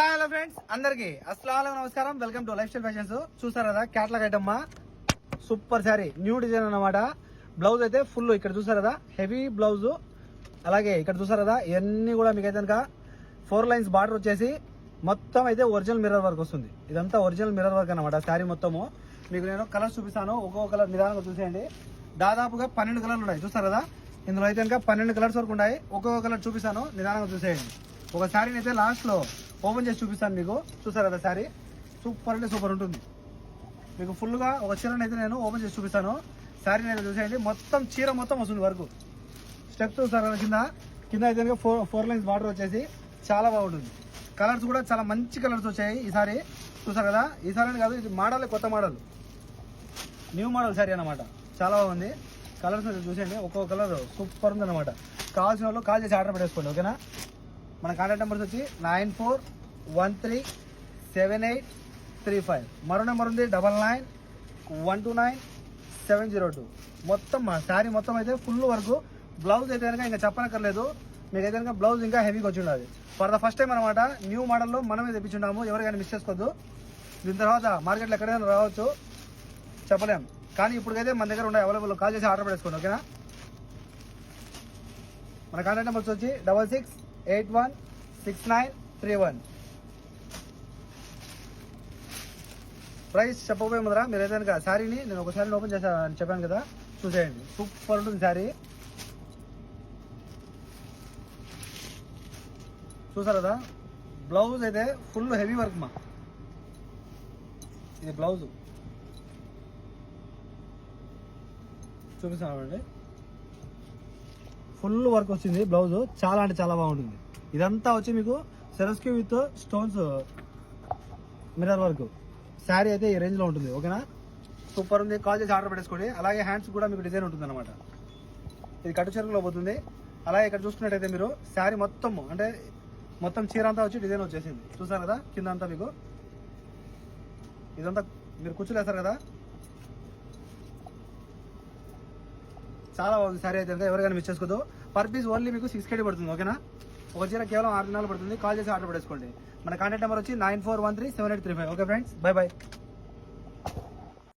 Hello friends, అందరికి అస్సలాము నమస్కారం. Welcome to life style fashions. చూసారు కదా catalogue item super sari, new design అన్నమాట. బ్లౌజ్ అయితే ఫుల్ ఇక్కడ చూసారు కదా హెవీ బ్లౌజ్. అలాగే ఇక్కడ చూసారు కదా ఇవన్నీ కూడా మీకు అయితే కనుక 4 లైన్స్ బార్డర్ వచ్చేసి మొత్తం అయితే ఒరిజినల్ మిర్రర్ వర్క్ వస్తుంది. ఇదంతా ఒరిజినల్ మిర్రర్ వర్క్ అనమాట. శారీ మొత్తము మీకు నేను కలర్స్ చూపిస్తాను. ఒక్కొక్క కలర్ నిదానంగా చూసేయండి. దాదాపుగా 12 కలర్లు ఉన్నాయి. చూసారు కదా ఇందులో అయితే కనుక 12 కలర్స్ వరకు ఉన్నాయి. ఒక్కొక్క కలర్ చూపిస్తాను, నిదానంగా చూసేయండి. ఒక శారీని అయితే లాస్ట్ లో ఓపెన్ చేసి చూపిస్తాను మీకు. చూసారు కదా శారీ సూపర్ అంటే సూపర్ ఉంటుంది. మీకు ఫుల్ గా ఒక చీరని అయితే నేను ఓపెన్ చేసి చూపిస్తాను. శారీని అయితే చూసేయండి. మొత్తం చీర మొత్తం వస్తుంది వరకు. స్టెప్స్ చూసారు కదా కింద అయితే 4 లైన్స్ బార్డర్ వచ్చేసి చాలా బాగుంటుంది. కలర్స్ కూడా చాలా మంచి కలర్స్ వచ్చాయి ఈసారి. చూసారు కదా ఈసారి కాదు, ఇది మోడల్, కొత్త మోడల్, న్యూ మోడల్ శారీ అనమాట. చాలా బాగుంది. కలర్స్ చూసేయండి. ఒక్కొక్క కలర్ సూపర్ ఉంది అనమాట. కావాల్సిన వాళ్ళు కాల్ చేసి ఆర్డర్ పెట్టేసుకోండి, ఓకేనా. మన కాంటాక్ట్ నెంబర్స్ వచ్చి 94137835. మరో నెంబర్ ఉంది 99129702. మొత్తం మా శారీ మొత్తం అయితే ఫుల్ వరకు. బ్లౌజ్ అయితే కనుక ఇంకా చెప్పనక్కర్లేదు. మీకు అయితే కనుక బ్లౌజ్ ఇంకా హెవీగా వచ్చి ఉండదు. ఫర్ ద ఫస్ట్ టైం అనమాట న్యూ మోడల్లో మనమే తెప్పించున్నాము. ఎవరికైనా మిస్ చేసుకోవద్దు. దీని తర్వాత మార్కెట్లో ఎక్కడైనా రావచ్చు, చెప్పలేం. కానీ ఇప్పటికైతే మన దగ్గర ఉన్నాయి అవైలబుల్. కాల్ చేసి ఆర్డర్ పెట్టేసుకోండి, ఓకేనా. మన కాంటాక్ట్ నెంబర్స్ వచ్చి 66816931. ప్రైస్ చెప్పబోయే ముందర మీరు అయితే కనుక శారీని నేను ఒకసారి ఓపెన్ చేశాను చెప్పాను కదా, చూసేయండి. సూపర్ ఉంటుంది శారీ. చూసారు కదా బ్లౌజ్ అయితే ఫుల్ హెవీ వర్క్ మా. ఇది బ్లౌజ్ చూపిస్తామండి. ఫుల్ వర్క్ వచ్చింది బ్లౌజ్. చాలా అంటే చాలా బాగుంటుంది. ఇదంతా వచ్చి మీకు సెరస్క్యూ with stones mirror work. Sari అయితే ఈ రేంజ్ లో ఉంటుంది, ఓకేనా. సూపర్ ఉంది. కాల్ చేసి ఆర్డర్ పెట్టేసుకోండి. అలాగే హ్యాండ్స్ కూడా మీకు డిజైన్ ఉంటుంది అనమాట. ఇది కట్టు చెరుకులో పోతుంది. అలాగే ఇక్కడ చూసుకున్నట్టయితే మీరు శారీ మొత్తం అంటే మొత్తం చీర అంతా వచ్చి డిజైన్ వచ్చేసింది. చూసారు కదా కింద అంతా మీకు ఇదంతా మీరు కుర్చీలు వేస్తారు కదా, చాలా బాగుంది శారీ అయితే. ఎవరికైనా మిస్ చేసుకోదు. పర్ పీస్ ఓన్లీ మీకు 6KD పడుతుంది, ఓకేనా. ఒక చీర కేవలం 6 దినాలు పడుతుంది. కాల్ చేసి ఆర్డర్ పెట్టేసుకోండి. మన కాంటాక్ట్ నెంబర్ వచ్చి 94137835. Okay friends, by by.